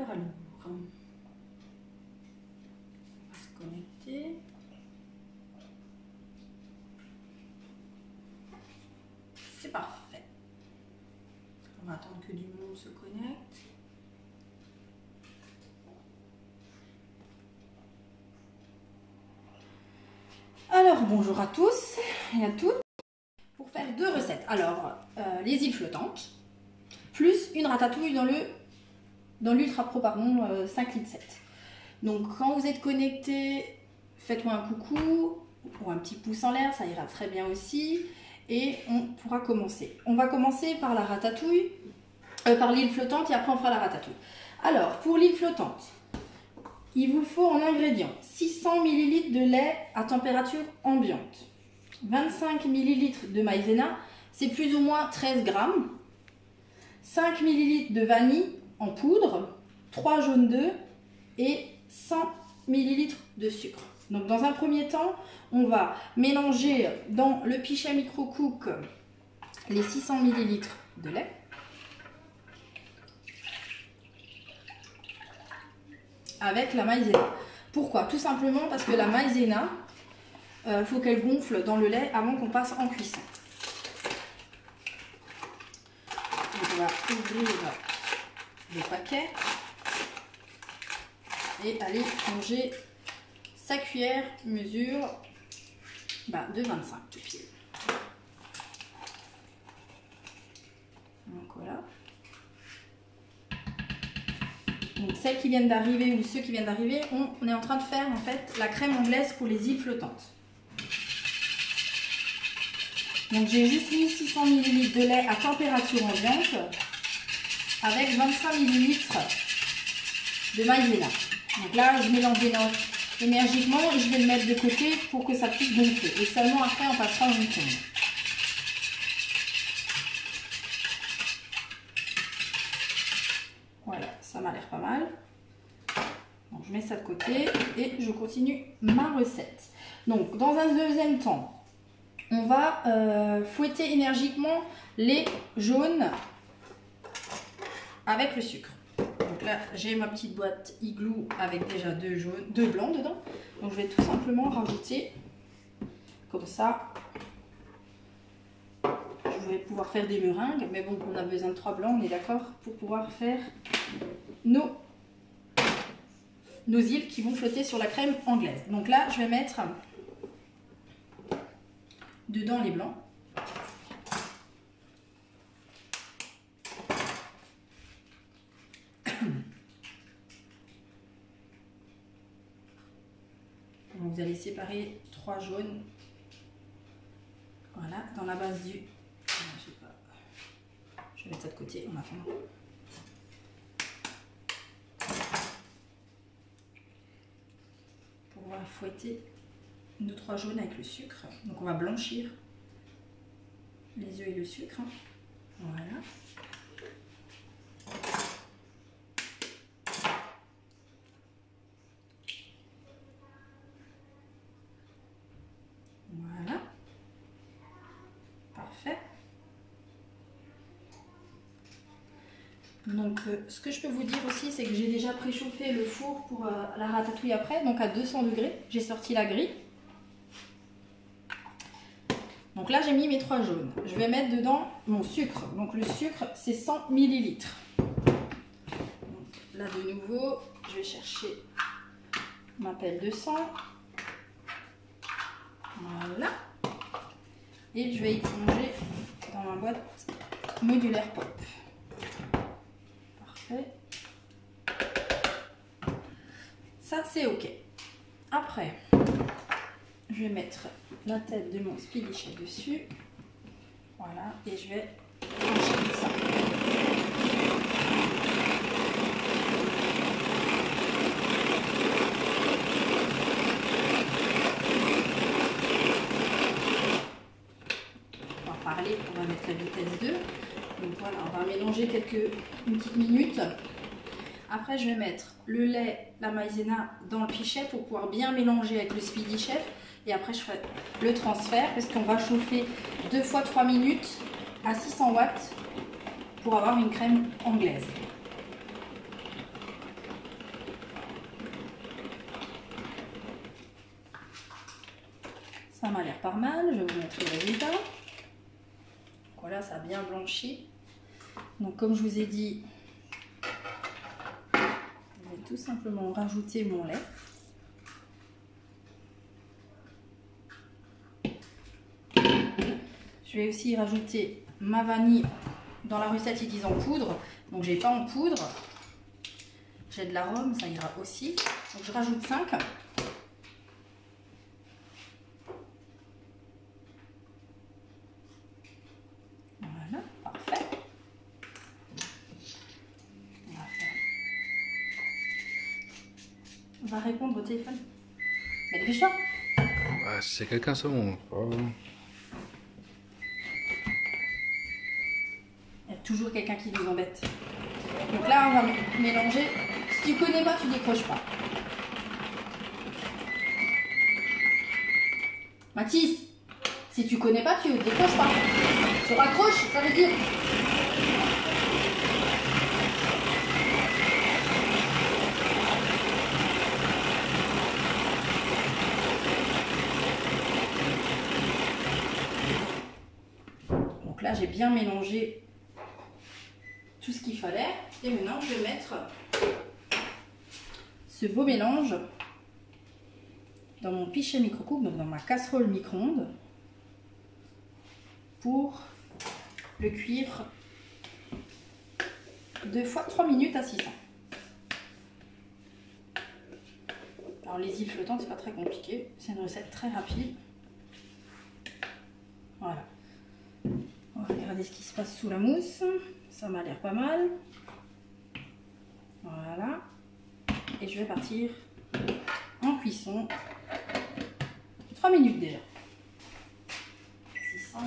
alors, on va se connecter. C'est parfait. On va attendre que du monde se connecte. Alors, bonjour à tous et à toutes. Pour faire deux recettes. Alors, les îles flottantes, plus une ratatouille dans l'Ultra Pro, pardon, 5 litres 7. Donc, quand vous êtes connecté, faites-moi un coucou ou un petit pouce en l'air, ça ira très bien aussi. Et on pourra commencer. On va commencer par la ratatouille, par l'île flottante et après on fera la ratatouille. Alors, pour l'île flottante, il vous faut en ingrédients 600 ml de lait à température ambiante, 25 ml de maïzena, c'est plus ou moins 13 grammes, 5 ml de vanille en poudre, 3 jaunes d'œufs et 100 ml de sucre. Donc dans un premier temps, on va mélanger dans le pichet micro-cook les 600 ml de lait. Avec la maïzena. Pourquoi? Tout simplement parce que la maïzena, faut qu'elle gonfle dans le lait avant qu'on passe en cuisson. Donc on va ouvrir le paquet et aller manger sa cuillère mesure de 25 tout pile. Donc voilà. Donc celles qui viennent d'arriver ou ceux qui viennent d'arriver, on est en train de faire en fait la crème anglaise pour les îles flottantes. Donc j'ai juste mis 600 ml de lait à température ambiante avec 25 ml de maïzena. Donc là je mélange énergiquement et je vais le mettre de côté pour que ça puisse gonfler. Et seulement après on passera au micro-ondes. Voilà, ça m'a l'air pas mal. Donc je mets ça de côté et je continue ma recette. Donc dans un deuxième temps, on va fouetter énergiquement les jaunes avec le sucre. Donc là, j'ai ma petite boîte Igloo avec déjà deux blancs dedans. Donc je vais tout simplement rajouter comme ça. Je vais pouvoir faire des meringues, mais bon, on a besoin de 3 blancs, on est d'accord, pour pouvoir faire nos îles qui vont flotter sur la crème anglaise. Donc là, je vais mettre dedans les blancs. Donc vous allez séparer 3 jaunes. Voilà, dans la base du... Je vais mettre ça de côté en attendant. Pour pouvoir fouetter nos 3 jaunes avec le sucre. Donc on va blanchir les œufs et le sucre. Voilà. Voilà. Parfait. Donc ce que je peux vous dire aussi, c'est que j'ai déjà préchauffé le four pour la ratatouille après, donc à 200 degrés. J'ai sorti la grille. Donc là j'ai mis mes 3 jaunes. Je vais mettre dedans mon sucre. Donc le sucre c'est 100 ml. Donc, là de nouveau, je vais chercher ma pelle de sang. Voilà. Et je vais y plonger dans ma boîte modulaire pop. Parfait. Ça c'est ok. Après, je vais mettre la tête de mon speedy chef dessus. Voilà. Et je vais enchaîner ça. On va parler, on va mettre la vitesse 2. Donc voilà, on va mélanger une petite minute. Après, je vais mettre le lait, la maïzena dans le pichet pour pouvoir bien mélanger avec le Speedy Chef. Et après, je ferai le transfert parce qu'on va chauffer 2 fois 3 minutes à 600 watts pour avoir une crème anglaise. Ça m'a l'air pas mal, je vais vous montrer le résultat. Voilà, ça a bien blanchi. Donc comme je vous ai dit, je vais tout simplement rajouter mon lait. Je vais aussi rajouter ma vanille. Dans la recette, ils disent en poudre, donc j'ai pas en poudre. J'ai de l'arôme, ça ira aussi. Donc je rajoute 5. Voilà, parfait. On va répondre au téléphone. Mais dépêche-toi. Bah, si c'est quelqu'un, c'est bon. Il y a toujours quelqu'un qui nous embête. Donc là, on va mélanger. Si tu connais pas, tu décroches pas. Mathis, si tu connais pas, tu décroches pas. Tu raccroches, ça veut dire. Donc là, j'ai bien mélangé tout ce qu'il fallait. Et maintenant, je vais mettre ce beau mélange dans mon pichet micro-coupe, donc dans ma casserole micro-ondes, pour le cuire 2 fois 3 minutes à 600. Alors les îles flottantes, c'est pas très compliqué, c'est une recette très rapide. Voilà. On va regarder ce qui se passe sous la mousse. Ça m'a l'air pas mal. Voilà. Et je vais partir en cuisson. 3 minutes déjà. 600.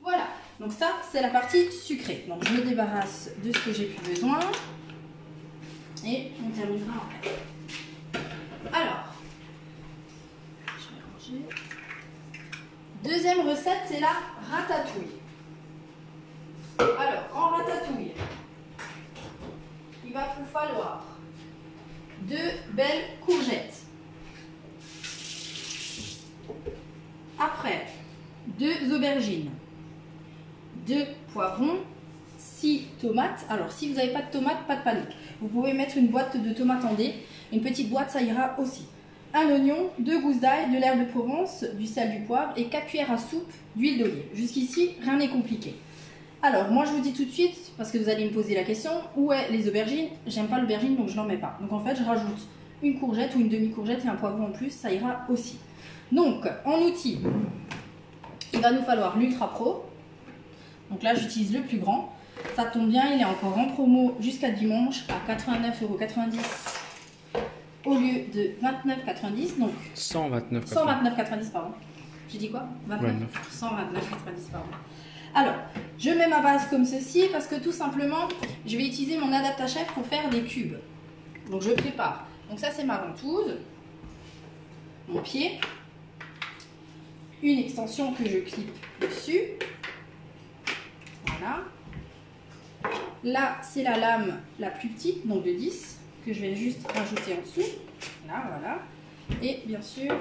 Voilà. Donc ça, c'est la partie sucrée. Donc je me débarrasse de ce que j'ai plus besoin. Et on terminera après. Alors, je vais ranger. Deuxième recette, c'est la ratatouille. Alors, en ratatouille, il va vous falloir 2 belles courgettes. Après, 2 aubergines, 2 poivrons, 6 tomates. Alors, si vous n'avez pas de tomates, pas de panique. Vous pouvez mettre une boîte de tomates en dés. Une petite boîte, ça ira aussi. Un oignon, 2 gousses d'ail, de l'herbe de Provence, du sel, du poivre et 4 cuillères à soupe d'huile d'olive. Jusqu'ici, rien n'est compliqué. Alors, moi je vous dis tout de suite, parce que vous allez me poser la question, où est les aubergines? J'aime pas l'aubergine, donc je n'en mets pas. Donc en fait, je rajoute une courgette ou une demi-courgette et un poivron en plus, ça ira aussi. Donc, en outil, il va nous falloir l'Ultra Pro. Donc là, j'utilise le plus grand. Ça tombe bien, il est encore en promo jusqu'à dimanche à 89,90 € au lieu de 29,90 €. Donc 129,90 €, pardon. J'ai dit quoi? 129,90 €, pardon. Alors, je mets ma base comme ceci parce que tout simplement, je vais utiliser mon adaptachef pour faire des cubes. Donc, je prépare. Donc, ça, c'est ma ventouse, mon pied, une extension que je clip dessus. Voilà. Là, c'est la lame la plus petite, donc de 10, que je vais juste rajouter en dessous. Là, voilà. Et bien sûr,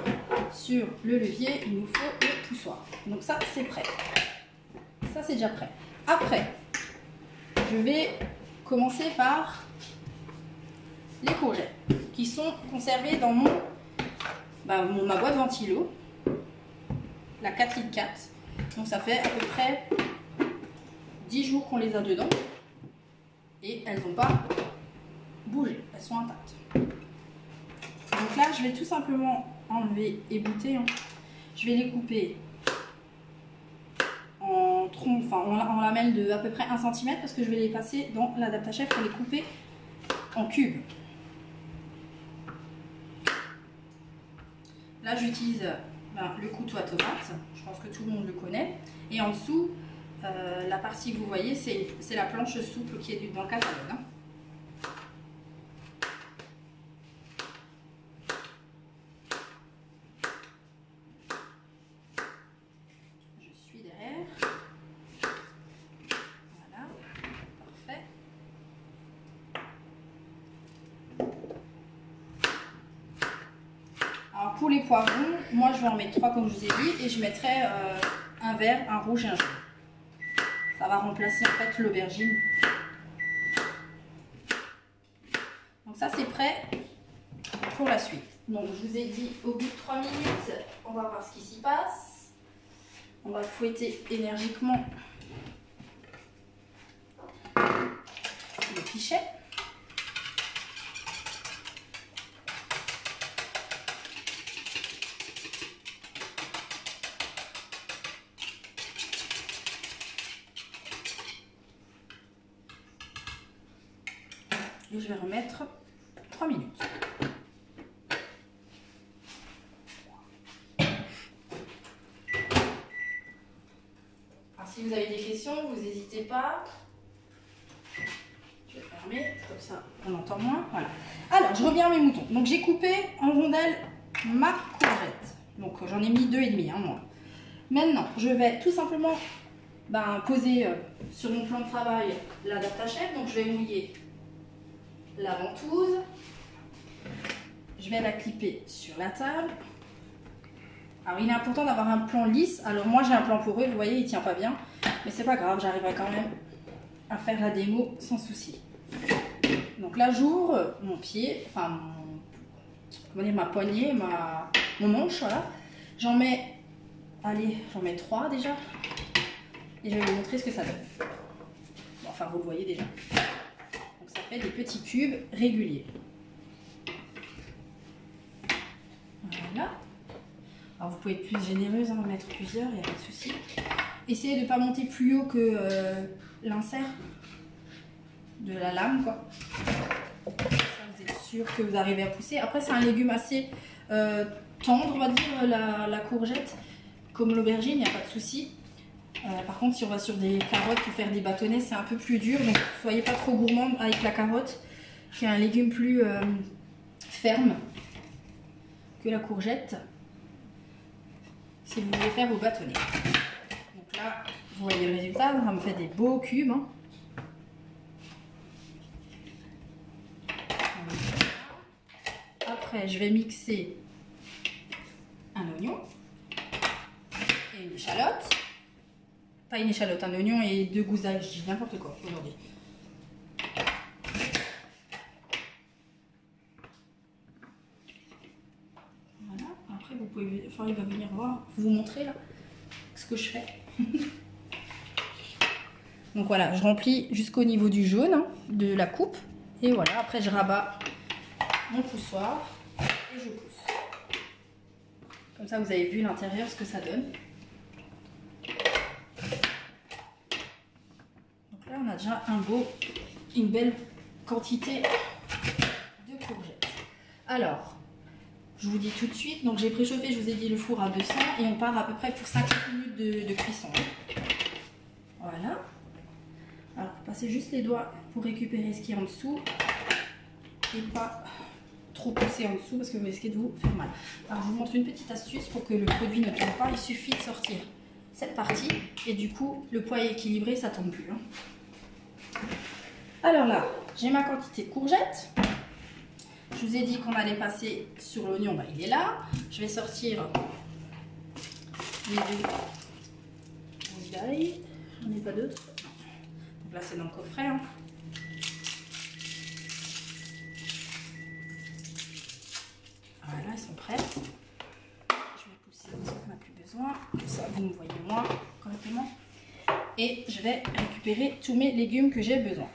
sur le levier, il nous faut le poussoir. Donc, ça, c'est prêt. Ça, c'est déjà prêt. Après, je vais commencer par les courgettes qui sont conservées dans ma boîte ventilo, la 4 litres 4. Donc, ça fait à peu près 10 jours qu'on les a dedans et elles n'ont pas bougé, elles sont intactes. Donc là, je vais tout simplement enlever, ébouter. Je vais les couper en tronc, enfin en lamelles de à peu près 1 cm parce que je vais les passer dans l'adaptachef pour les couper en cubes. Là, j'utilise le couteau à tomate, je pense que tout le monde le connaît. Et en dessous, la partie que vous voyez, c'est la planche souple qui est dans le catalogue. Hein. Je suis derrière. Voilà, parfait. pour les poivrons, moi je vais en mettre 3 comme je vous ai dit et je mettrai un vert, un rouge et un jaune. Ça va remplacer en fait l'aubergine. Donc ça c'est prêt pour la suite. Donc je vous ai dit au bout de 3 minutes, on va voir ce qui s'y passe. On va fouetter énergiquement le pichet. Et je vais remettre 3 minutes. Alors, si vous avez des questions, vous n'hésitez pas. Je vais fermer, comme ça on entend moins. Voilà. Alors, je reviens à mes moutons. Donc, j'ai coupé en rondelles ma courgette. Donc, j'en ai mis 2,5 moi. Maintenant, je vais tout simplement poser sur mon plan de travail l'adaptation. Donc, je vais mouiller la ventouse, je vais la clipper sur la table. Alors il est important d'avoir un plan lisse. Alors moi j'ai un plan poreux, vous voyez il tient pas bien, mais c'est pas grave, j'arriverai quand même à faire la démo sans souci. Donc là j'ouvre mon pied, enfin ma poignée, mon manche, voilà. J'en mets, j'en mets 3 déjà, et je vais vous montrer ce que ça donne. Bon, enfin vous le voyez déjà. Ça fait des petits cubes réguliers. Voilà. Alors vous pouvez être plus généreuse, en mettre plusieurs, il n'y a pas de souci. Essayez de ne pas monter plus haut que l'insert de la lame, quoi. Ça, vous êtes sûr que vous arrivez à pousser. Après, c'est un légume assez tendre, on va dire, la courgette. Comme l'aubergine, il n'y a pas de souci. Par contre, si on va sur des carottes pour faire des bâtonnets, c'est un peu plus dur. Donc, soyez pas trop gourmand avec la carotte, qui est un légume plus ferme que la courgette, si vous voulez faire vos bâtonnets. Donc là, vous voyez le résultat, ça me fait des beaux cubes. Hein. Après, je vais mixer un oignon et une échalote. Pas une échalote, un oignon et 2 gousses d'ail, je dis n'importe quoi aujourd'hui. Voilà, après vous pouvez, il va venir voir, vous montrer là ce que je fais. Donc voilà, je remplis jusqu'au niveau du jaune hein, de la coupe. Et voilà, après je rabats mon poussoir et je pousse. Comme ça vous avez vu l'intérieur, ce que ça donne. Là, on a déjà une belle quantité de courgettes. Alors, je vous dis tout de suite, donc j'ai préchauffé, je vous ai dit, le four à 200 et on part à peu près pour 50 minutes de cuisson. Voilà. Alors, passez juste les doigts pour récupérer ce qui est en dessous et pas trop pousser en dessous parce que vous risquez de vous faire mal. Alors, je vous montre une petite astuce pour que le produit ne tombe pas. Il suffit de sortir cette partie et du coup, le poids est équilibré, ça ne tombe plus. Hein. Alors là, j'ai ma quantité de courgettes. Je vous ai dit qu'on allait passer sur l'oignon, il est là. Je vais sortir les 2 gousses d'ail. J'en ai pas d'autres. Donc là, c'est dans le coffret. Hein. Voilà, elles sont prêtes. Je vais pousser parce qu'on n'a plus besoin. Comme ça, vous me voyez moins correctement. Et je vais récupérer tous mes légumes que j'ai besoin.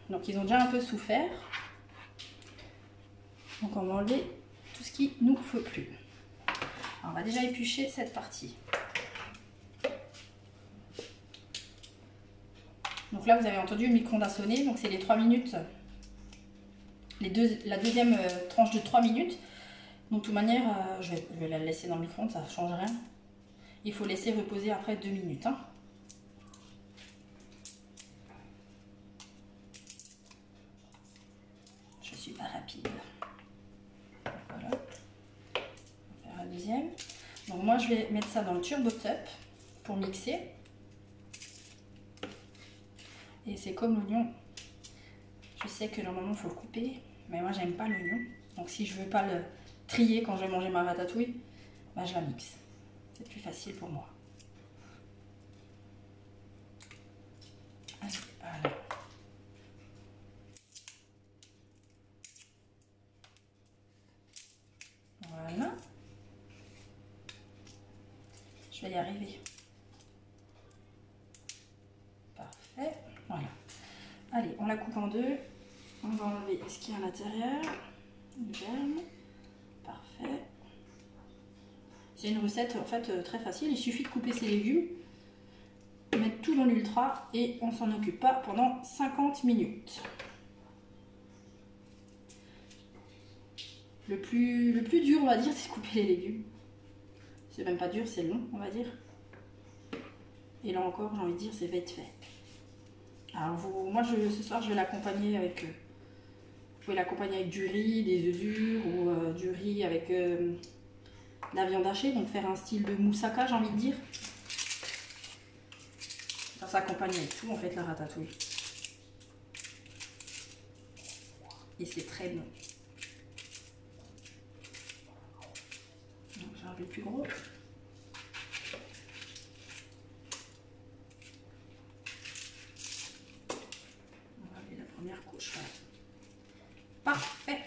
Donc ils ont déjà un peu souffert. Donc on va enlever tout ce qui nous faut plus. Alors, on va déjà éplucher cette partie. Donc là vous avez entendu le micro-ondes a sonné. Donc c'est les 3 minutes. La deuxième tranche de 3 minutes. Donc de toute manière je vais la laisser dans le micro-ondes, ça ne change rien. Il faut laisser reposer après 2 minutes. Hein. Pas rapide. Voilà. On va faire la deuxième. Donc moi je vais mettre ça dans le turbo top pour mixer. Et c'est comme l'oignon. Je sais que normalement il faut le couper, mais moi j'aime pas l'oignon. Donc si je veux pas trier quand je vais manger ma ratatouille, bah, je la mixe. C'est plus facile pour moi. Allez, voilà. Voilà. Je vais y arriver. Parfait. Voilà. Allez, on la coupe en deux. On va enlever ce qu'il y a à l'intérieur. Le germe. Parfait. C'est une recette en fait très facile. Il suffit de couper ses légumes, mettre tout dans l'ultra et on s'en occupe pas pendant 50 minutes. Le plus dur, on va dire, c'est de couper les légumes. C'est même pas dur, c'est long, on va dire. Et là encore, j'ai envie de dire, c'est vite fait. Alors moi, ce soir, je vais l'accompagner avec... vous pouvez l'accompagner avec du riz, des œufs durs ou du riz avec de la viande hachée. Donc faire un style de moussaka, j'ai envie de dire. Ça s'accompagne avec tout, en fait, la ratatouille. Et c'est très bon. J'ai enlevé le plus gros. On va enlever la première couche. Voilà. Parfait.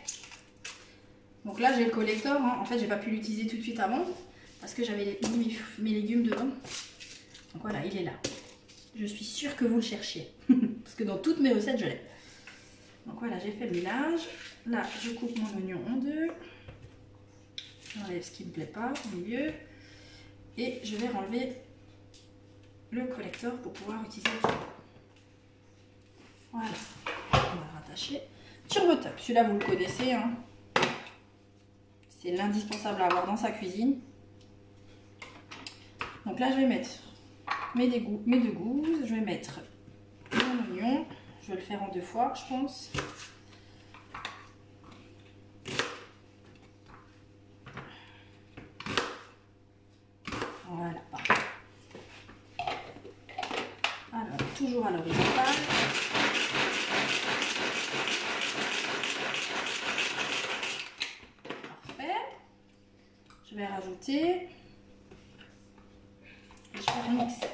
Donc là j'ai le collector. Hein. En fait j'ai pas pu l'utiliser tout de suite avant parce que j'avais mis mes légumes dedans. Donc voilà, il est là. Je suis sûre que vous le cherchiez parce que dans toutes mes recettes je l'ai. Donc voilà, j'ai fait le mélange. Là je coupe mon oignon en deux. J'enlève ce qui me plaît pas au milieu. Et je vais enlever le collector pour pouvoir utiliser le turbo. Voilà. On va rattacher. Turbo Top, celui-là vous le connaissez. Hein. C'est l'indispensable à avoir dans sa cuisine. Donc là je vais mettre mes deux gousses. Je vais mettre mon oignon. Je vais le faire en deux fois je pense. Voilà, parfait. Alors, toujours à l'horizontale. Parfait. Je vais rajouter. Et je vais remixer.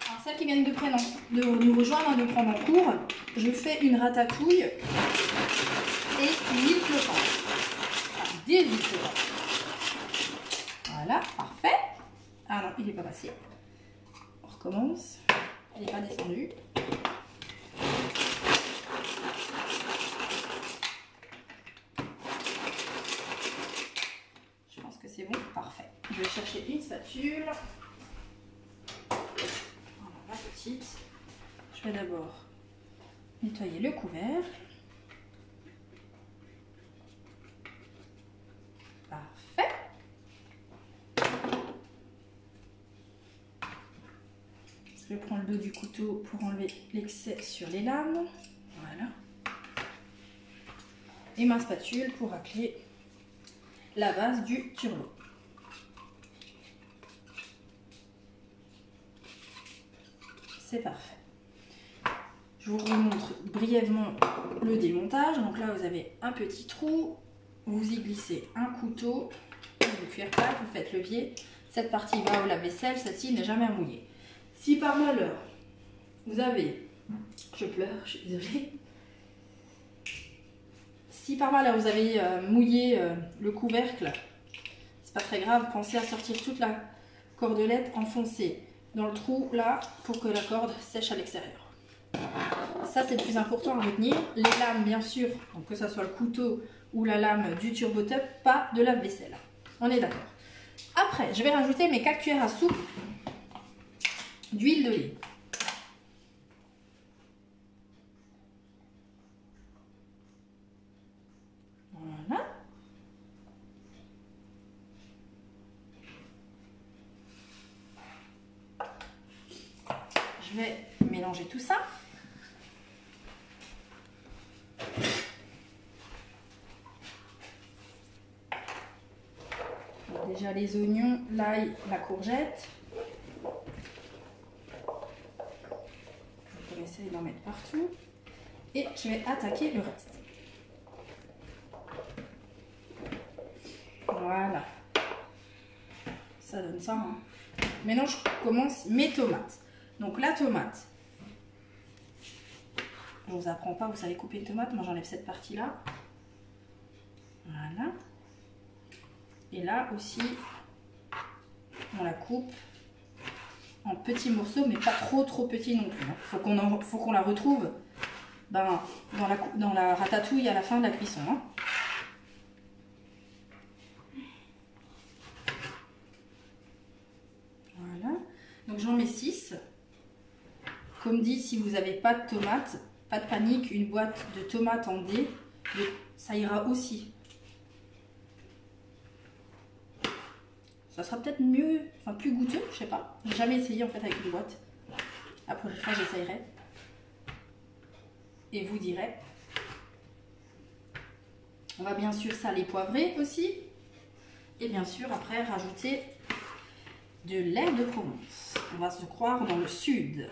Alors, celles qui viennent de nous rejoindre, de prendre en cours, je fais une ratatouille et une huile flottante. Des huiles flottantes. Voilà, parfait. Ah non, il n'est pas passé. On recommence. Il n'est pas descendu. Je pense que c'est bon. Parfait. Je vais chercher une spatule. Voilà, la petite. Je vais d'abord nettoyer le couvercle. Parfait. Je prends le dos du couteau pour enlever l'excès sur les lames. Voilà. Et ma spatule pour racler la base du turbo. C'est parfait. Je vous remontre brièvement le démontage. Donc là, vous avez un petit trou. Vous y glissez un couteau, vous cuire pâte, vous faites levier. Cette partie va au lave-vaisselle, celle-ci n'est jamais à mouiller. Si par malheur, vous avez... Je pleure, je suis désolée. Si par malheur, vous avez mouillé le couvercle, c'est pas très grave. Pensez à sortir toute la cordelette, enfoncer dans le trou là pour que la corde sèche à l'extérieur. Ça, c'est le plus important à retenir. Les lames, bien sûr, donc que ce soit le couteau ou la lame du Turbo Top, pas de lave-vaisselle. On est d'accord. Après, je vais rajouter mes 4 cuillères à soupe d'huile d'olive. Voilà. Je vais mélanger tout ça. Déjà les oignons, l'ail, la courgette. On essayer d'en mettre partout. Et je vais attaquer le reste. Voilà. Ça donne ça. Hein. Maintenant, je commence mes tomates. Donc la tomate, je ne vous apprends pas, vous savez couper une tomate. Moi, j'enlève cette partie-là. Voilà. Et là aussi, on la coupe en petits morceaux, mais pas trop petits non plus. Hein. Faut qu'on la retrouve dans la ratatouille à la fin de la cuisson. Hein. Voilà. Donc j'en mets 6. Comme dit, si vous n'avez pas de tomates, pas de panique, une boîte de tomates en dés, ça ira aussi. Ça sera peut-être mieux, enfin plus goûteux, je sais pas. J'ai jamais essayé en fait avec une boîte. La prochaine fois, j'essayerai. Et vous direz. On va bien sûr saler, poivrer aussi. Et bien sûr, après, rajouter de l'ail de Provence. On va se croire dans le sud.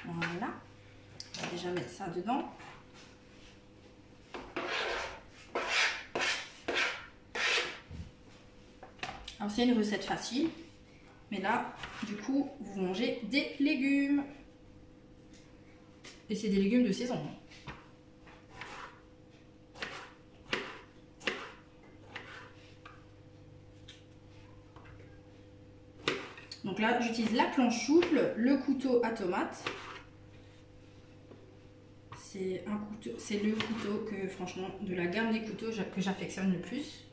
Voilà. On va déjà mettre ça dedans. Alors c'est une recette facile, mais là, du coup, vous mangez des légumes. Et c'est des légumes de saison. Donc là, j'utilise la planche souple, le couteau à tomate. C'est le couteau que, franchement, de la gamme des couteaux que j'affectionne le plus.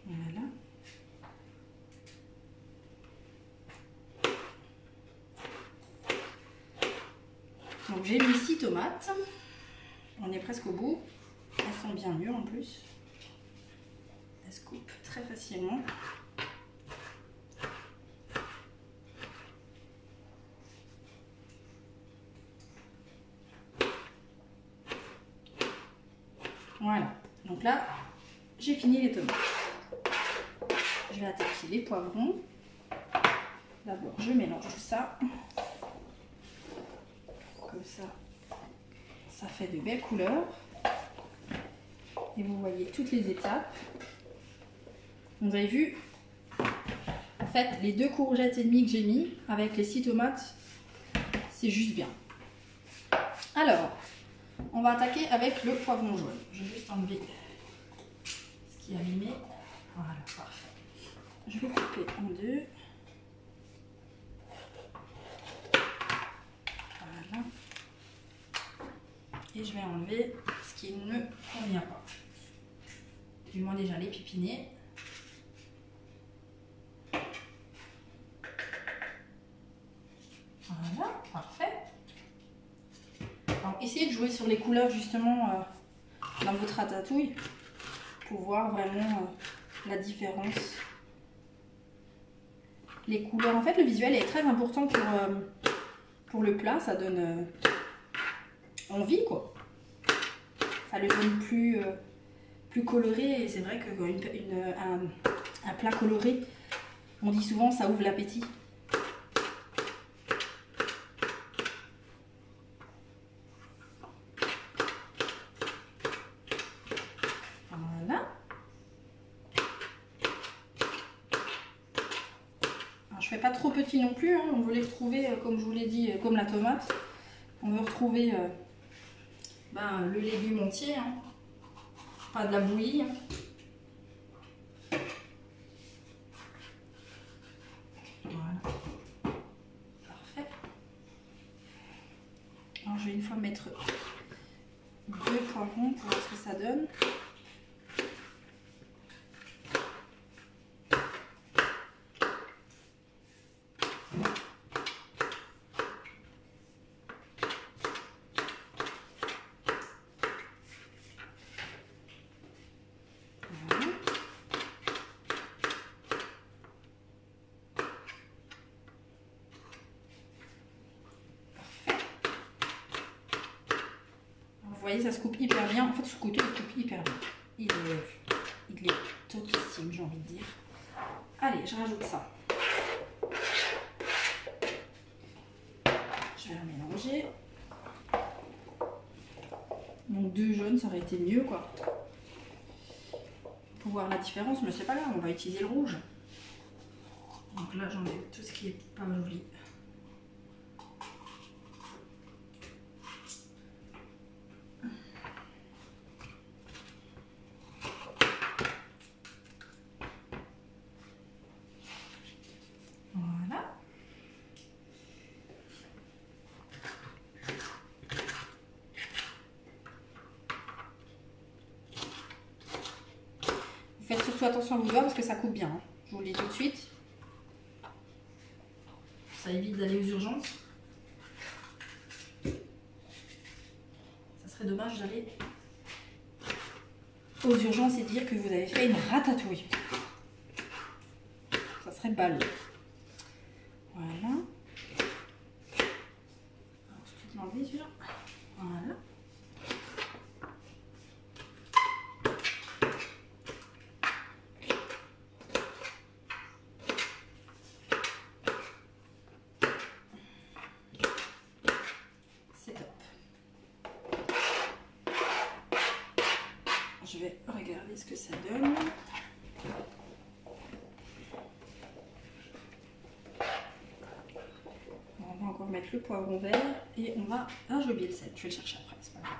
Voilà. Donc j'ai mis 6 tomates. On est presque au bout. Elles sont bien mûres en plus. Elles se coupent très facilement. Voilà. Donc là, j'ai fini les tomates. Je vais attaquer les poivrons. D'abord, je mélange tout ça. Comme ça, ça fait de belles couleurs. Et vous voyez toutes les étapes. Vous avez vu, en fait, les 2 courgettes et demie que j'ai mis avec les 6 tomates, c'est juste bien. Alors, on va attaquer avec le poivron jaune. Je vais juste enlever ce qui est abîmé. Voilà, parfait. Je vais couper en 2. Voilà. Et je vais enlever ce qui ne me convient pas. Du moins déjà les pépinets. Voilà, parfait. Alors, essayez de jouer sur les couleurs justement dans votre ratatouille pour voir vraiment la différence. Les couleurs, en fait le visuel est très important pour le plat, ça donne envie quoi. Ça le donne plus coloré et c'est vrai qu'un plat coloré, on dit souvent ça ouvre l'appétit. Voilà. Alors, je fais pas trop petit non plus, hein. On veut les retrouver comme je vous l'ai dit, comme la tomate. On veut retrouver le légume entier, hein. Pas de la bouillie. Hein. Voilà. Parfait. Alors je vais une fois mettre 2 poivrons pour voir ce que ça donne. voyez, ça se coupe hyper bien. En fait, ce couteau, il coupe hyper bien. Il est topissime, j'ai envie de dire. Allez, je rajoute ça. Je vais remélanger. Donc 2 jaunes, ça aurait été mieux, quoi. Pour voir la différence, mais c'est pas grave, on va utiliser le rouge. Donc là, j'enlève tout ce qui est pas joli. Voilà. Faites surtout attention à vos doigts parce que ça coupe bien, hein. Je vous le dis tout de suite. Ça évite d'aller aux urgences. Ça serait dommage d'aller aux urgences et dire que vous avez fait une ratatouille. Ça serait ballot. Voilà. Alors, je vais l'enlever celui-là. Voilà. C'est top. Je vais regarder ce que ça donne. On va encore mettre le poivron vert et on va... Ah, j'ai oublié le sel, je vais le chercher après, c'est pas grave.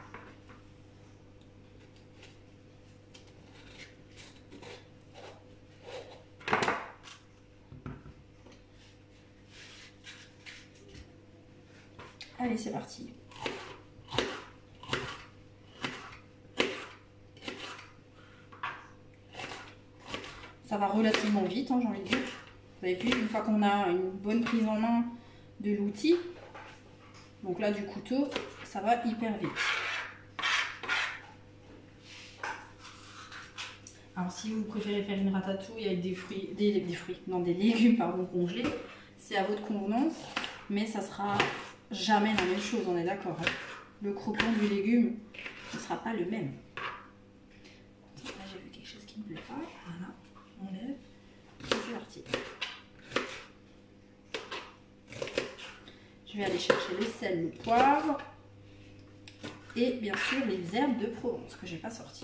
Allez, c'est parti. Ça va relativement vite, hein, j'ai envie de dire. Vous avez vu, une fois qu'on a une bonne prise en main de l'outil, donc là du couteau, ça va hyper vite. Alors si vous préférez faire une ratatouille avec des fruits, des légumes pardon, congelés, c'est à votre convenance, mais ça sera jamais la même chose, on est d'accord, hein. Le croquant du légume ne sera pas le même. Là j'ai vu quelque chose qui ne me plaît pas, voilà, on enlève, c'est parti. Je vais aller chercher le sel, le poivre et bien sûr les herbes de Provence que j'ai pas sorties.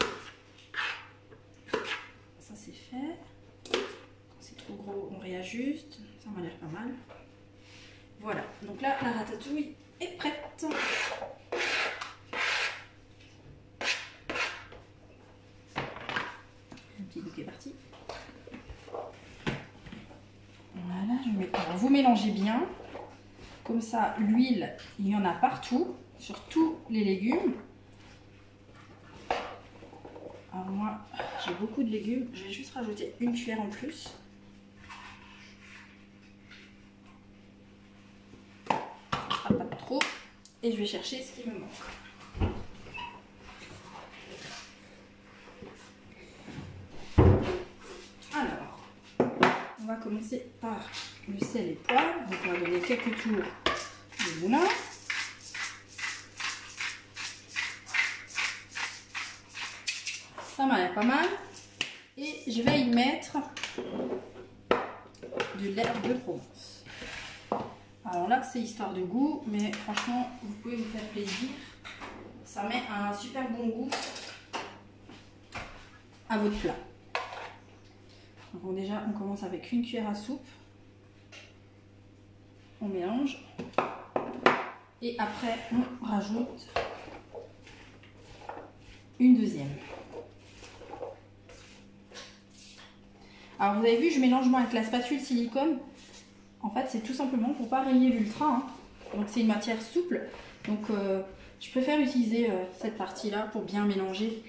Ça c'est fait. Quand c'est trop gros, on réajuste. Ça m'a l'air pas mal. Voilà, donc là la ratatouille est prête. Un petit bouquet parti. Voilà, je mets... Alors, vous mélangez bien. Comme ça, l'huile, il y en a partout, sur tous les légumes. Alors moi, j'ai beaucoup de légumes. Je vais juste rajouter une cuillère en plus. Ça ne sera pas trop. Et je vais chercher ce qui me manque. Alors, on va commencer par le sel et le poivre. Donc on va donner quelques tours de moulin. Ça m'a l'air pas mal. Et je vais y mettre de l'herbe de Provence. Alors là, c'est histoire de goût, mais franchement, vous pouvez vous faire plaisir. Ça met un super bon goût à votre plat. Donc déjà, on commence avec une cuillère à soupe. On mélange. Et après, on rajoute une deuxième. Alors vous avez vu, je mélange moi avec la spatule silicone. En fait, c'est tout simplement pour pas rayer l'ultra, hein. Donc c'est une matière souple. Donc je préfère utiliser cette partie-là pour bien mélanger,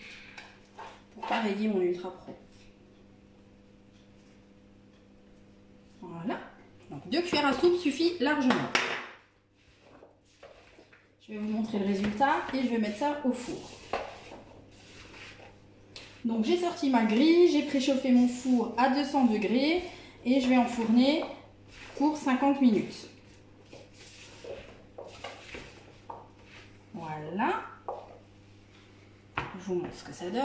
pour pas rayer mon ultra pro. Voilà. Donc 2 cuillères à soupe suffit largement. Je vais vous montrer le résultat et je vais mettre ça au four. Donc j'ai sorti ma grille, j'ai préchauffé mon four à 200 degrés et je vais enfourner pour 50 minutes. Voilà. vous montre ce que ça donne.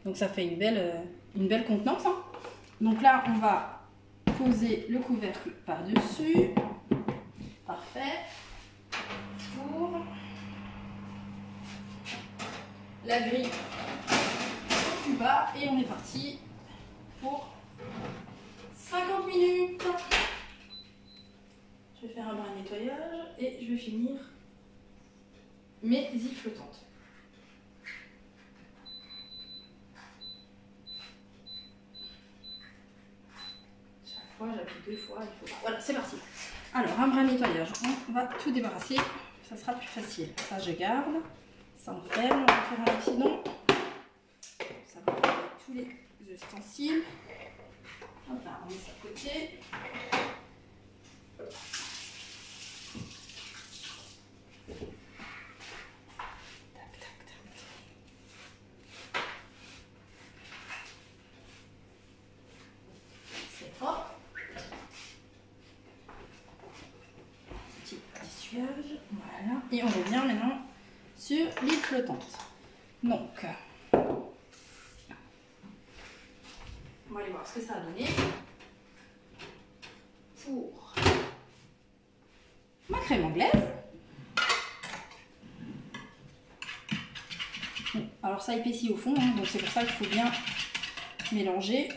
Donc ça fait une belle contenance. Hein. Donc là, on va poser le couvercle par-dessus. Parfait. Four. La grille au plus bas et on est parti pour 50 minutes. Je vais faire un brin de nettoyage et je vais finir mes îles flottantes. Chaque fois, j'appuie 2 fois. Il faut... Voilà, c'est parti. Alors, un brin de nettoyage. On va tout débarrasser. Ça sera plus facile. Ça, je garde. Ça enferme. On va faire un accident. Ça va avec tous les ustensiles. Hop là, on met ça de côté. C'est propre. Petit essuage. Voilà. Et on revient maintenant sur l'île flottante. Donc, on va aller voir ce que ça a donné pour ma crème anglaise. Bon, alors ça épaissit au fond, hein, donc c'est pour ça qu'il faut bien mélanger.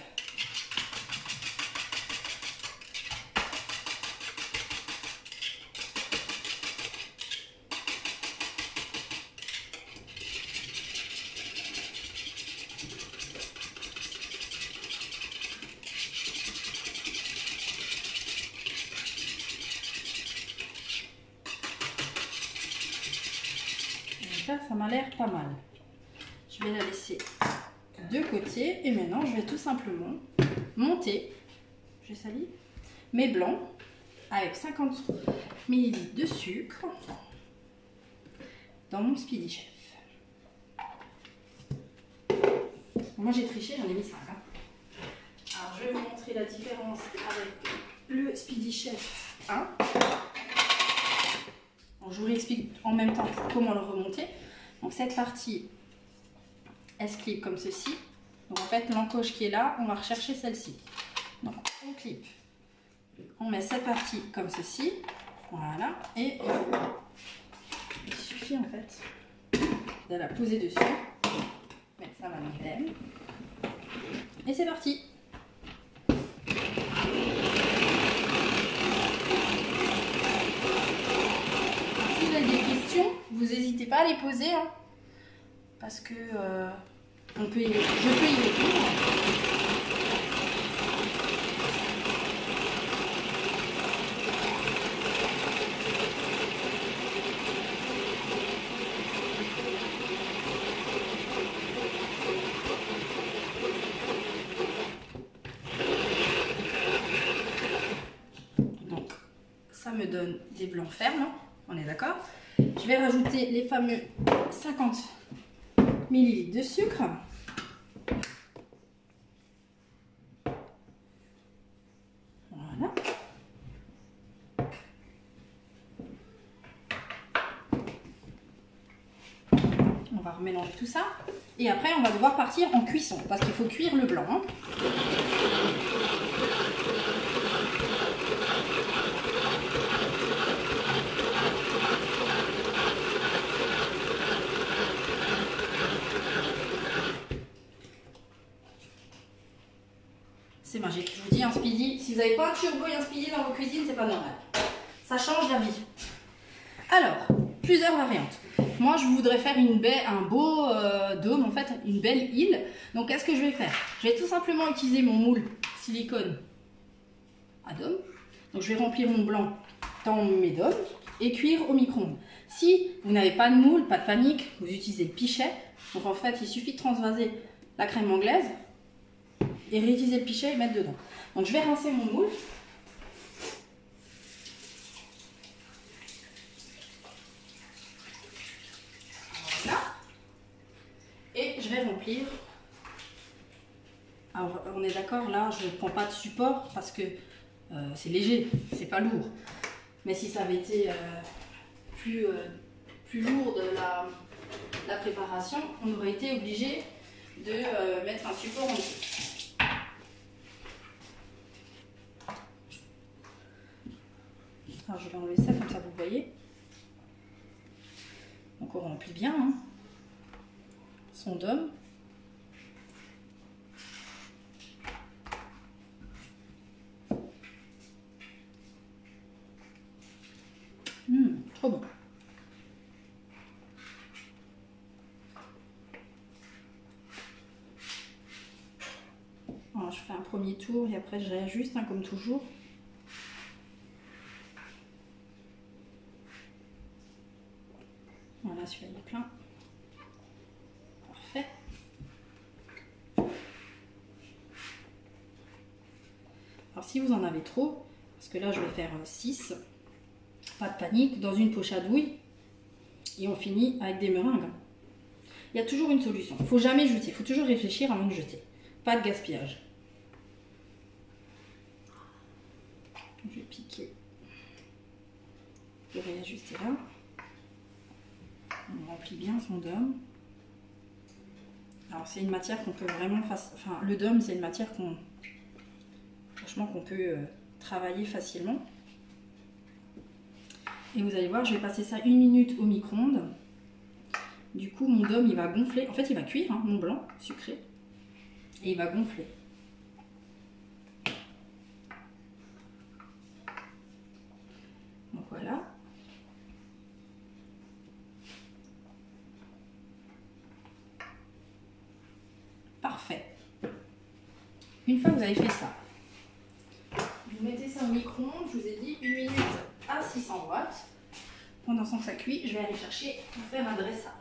Ça m'a l'air pas mal. Je vais la laisser de côté et maintenant je vais tout simplement monter, j'ai sali, mes blancs avec 50 ml de sucre dans mon Speedy Chef. Moi j'ai triché, j'en ai mis 5. Hein. Alors je vais vous montrer la différence avec le Speedy Chef 1. Donc, je vous l'explique en même temps comment le remonter. Donc cette partie, elle se clip comme ceci. Donc en fait l'encoche qui est là, on va rechercher celle-ci. Donc on clip. On met cette partie comme ceci. Voilà. Et il suffit en fait de la poser dessus. Mettre ça à l'antenne. Et c'est parti. Si vous avez des questions, vous n'hésitez pas à les poser. Hein, parce que je peux y répondre. Donc, ça me donne des blancs fermes, hein, on est d'accord. Je vais rajouter les fameux 50 ml de sucre. Voilà. On va remélanger tout ça. Et après, on va devoir partir en cuisson parce qu'il faut cuire le blanc. Hein. C'est magique, je vous dis, un Speedy, si vous n'avez pas un turbo et un Speedy dans vos cuisines, c'est pas normal. Ça change la vie. Alors, plusieurs variantes. Moi, je voudrais faire une baie, un beau dôme, en fait, une belle île. Donc, qu'est-ce que je vais faire? Je vais tout simplement utiliser mon moule silicone à dôme. Donc, je vais remplir mon blanc dans mes dômes et cuire au micro-ondes. Si vous n'avez pas de moule, pas de panique, vous utilisez le pichet. Donc, en fait, il suffit de transvaser la crème anglaise et réutiliser le pichet et mettre dedans. Donc je vais rincer mon moule. Voilà. Et je vais remplir. Alors on est d'accord, là je ne prends pas de support parce que c'est léger, c'est pas lourd. Mais si ça avait été plus lourd de la préparation, on aurait été obligé de mettre un support en dessous. Alors je vais enlever ça comme ça vous voyez. Donc on remplit bien hein, son dôme. Trop bon. Alors, je fais un premier tour et après je réajuste hein, comme toujours. Voilà, celui-là il est plein. Parfait. Alors si vous en avez trop, parce que là je vais faire 6, pas de panique, dans une poche à douille et on finit avec des meringues. Il y a toujours une solution, il ne faut jamais jeter, il faut toujours réfléchir avant de jeter. Pas de gaspillage. Je vais piquer et réajuster là. On remplit bien son dôme. Alors c'est une matière qu'on peut vraiment... Enfin le dôme c'est une matière qu'on... Franchement qu'on peut travailler facilement. Et vous allez voir, je vais passer ça 1 minute au micro-ondes. Du coup mon dôme il va gonfler. En fait il va cuire, hein, mon blanc sucré. Et il va gonfler. Donc voilà. Parfait. Une fois que vous avez fait ça, vous mettez ça au micro-ondes, je vous ai dit 1 minute à 600 watts. Pendant ce temps que ça cuit, je vais aller chercher pour faire un dressage.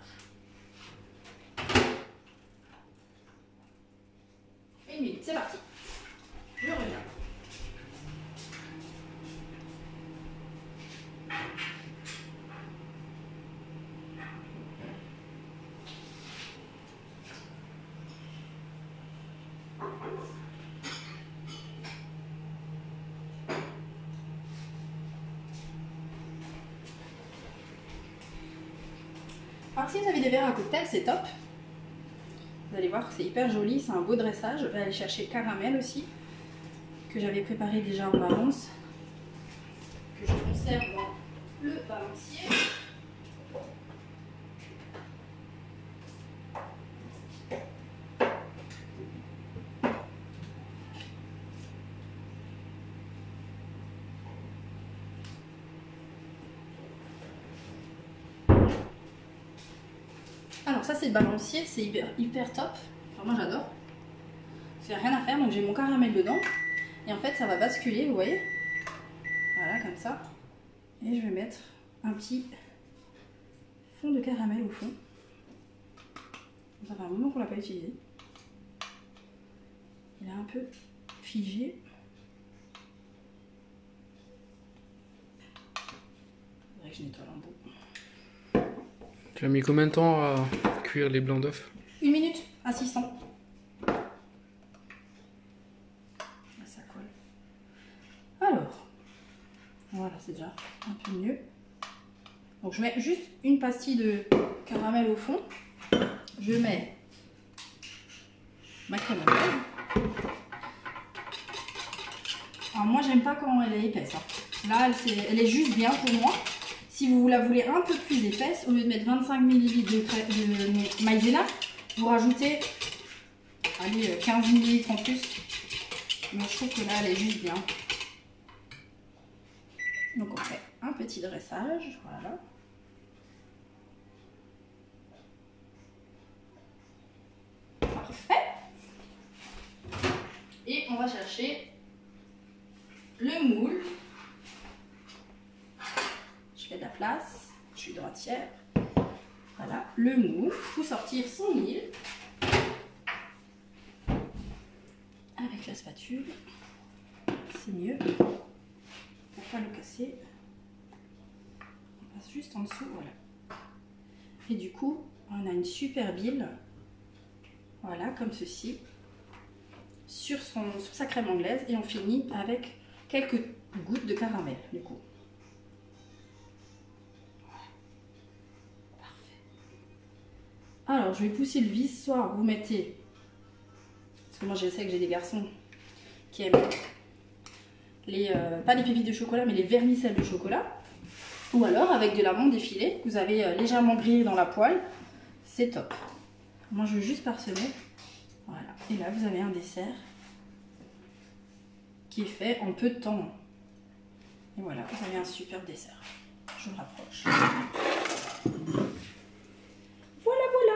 1 minute, c'est parti. Je reviens. Alors si vous avez des verres à cocktail, c'est top. Vous allez voir que c'est hyper joli, c'est un beau dressage. Je vais aller chercher le caramel aussi, que j'avais préparé déjà en avance, que je conserve dans le balancier. Alors ça c'est le balancier, c'est hyper top. Enfin, moi j'adore. C'est rien à faire, donc j'ai mon caramel dedans. Et en fait ça va basculer, vous voyez. Voilà, comme ça. Et je vais mettre un petit fond de caramel au fond. Ça fait un moment qu'on ne l'a pas utilisé. Il est un peu figé. Il faudrait que je nettoie l'embout. Tu as mis combien de temps à cuire les blancs d'œufs? 1 minute à 600. Là, ça colle. Alors, voilà, c'est déjà un peu mieux. Donc je mets juste une pastille de caramel au fond. Je mets ma crème anglaise. Alors moi j'aime pas quand elle est épaisse. Hein. Là elle est juste bien pour moi. Si vous la voulez un peu plus épaisse, au lieu de mettre 25 ml de maïzena, vous rajoutez allez, 15 ml en plus. Mais je trouve que là elle est juste bien. Donc on fait un petit dressage, voilà. Parfait. Et on va chercher le moule. Je fais de la place, je suis droitière. Voilà, le moule. Il faut sortir son huile avec la spatule. C'est mieux pour pas le casser. On passe juste en dessous, voilà. Et du coup, on a une super bile. Voilà, comme ceci. Sur sa crème anglaise. Et on finit avec quelques gouttes de caramel, du coup. Alors, je vais pousser le vis. Soit vous mettez, parce que moi je sais que j'ai des garçons qui aiment les, pas les pépites de chocolat, mais les vermicelles de chocolat. Ou alors avec de l'amande effilée, que vous avez légèrement grillé dans la poêle. C'est top. Moi, je veux juste parsemer. Voilà. Et là, vous avez un dessert qui est fait en peu de temps. Et voilà, vous avez un superbe dessert. Je me rapproche. Voilà, voilà.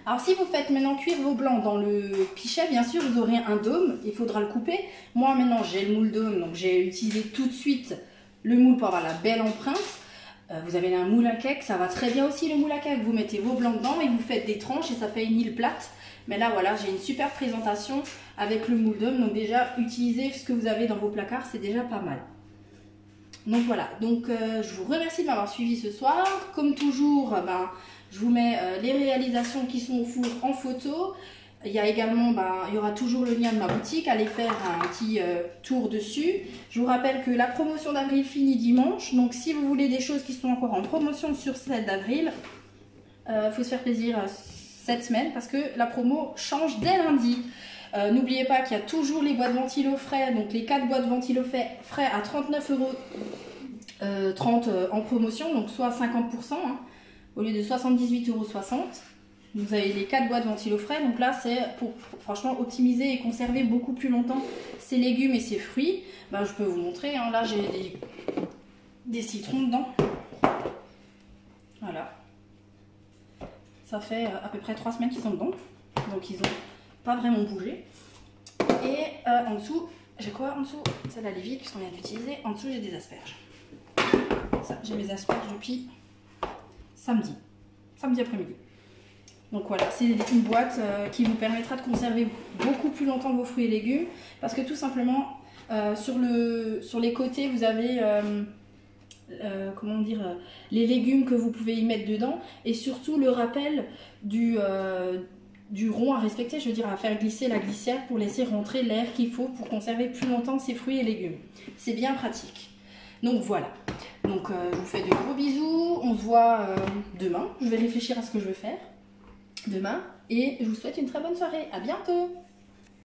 Alors, si vous faites maintenant cuire vos blancs dans le pichet, bien sûr, vous aurez un dôme. Il faudra le couper. Moi, maintenant, j'ai le moule dôme. Donc, j'ai utilisé tout de suite le moule pour avoir la belle empreinte. Vous avez un moule à cake. Ça va très bien aussi, le moule à cake. Vous mettez vos blancs dedans et vous faites des tranches et ça fait une île plate. Mais là, voilà, j'ai une super présentation avec le moule dôme. Donc, déjà, utilisez ce que vous avez dans vos placards. C'est déjà pas mal. Donc voilà, je vous remercie de m'avoir suivi ce soir. Comme toujours, je vous mets les réalisations qui sont au four en photo. Il y a également, il y aura toujours le lien de ma boutique. Allez faire un petit tour dessus. Je vous rappelle que la promotion d'avril finit dimanche. Donc si vous voulez des choses qui sont encore en promotion sur celle d'avril, faut se faire plaisir cette semaine parce que la promo change dès lundi. N'oubliez pas qu'il y a toujours les boîtes ventilo frais, donc les 4 boîtes ventilo frais à 39,30 € en promotion, donc soit 50%, hein, au lieu de 78,60 €. Vous avez les 4 boîtes ventilo frais, donc là c'est pour franchement optimiser et conserver beaucoup plus longtemps ces légumes et ces fruits. Je peux vous montrer, hein, là j'ai des citrons dedans. Voilà. Ça fait à peu près 3 semaines qu'ils sont dedans, donc ils ont pas vraiment bougé. Et en dessous, j'ai quoi en dessous? C'est la lévite puisqu'on vient d'utiliser. En dessous, j'ai des asperges. Ça, j'ai mes asperges depuis samedi après-midi. Donc voilà, c'est une boîte qui vous permettra de conserver beaucoup plus longtemps vos fruits et légumes parce que tout simplement sur les côtés, vous avez les légumes que vous pouvez y mettre dedans et surtout le rappel du rond à respecter, je veux dire à faire glisser la glissière pour laisser rentrer l'air qu'il faut pour conserver plus longtemps ces fruits et légumes. C'est bien pratique. Donc voilà. Donc je vous fais de gros bisous. On se voit demain. Je vais réfléchir à ce que je veux faire demain. Et je vous souhaite une très bonne soirée. À bientôt.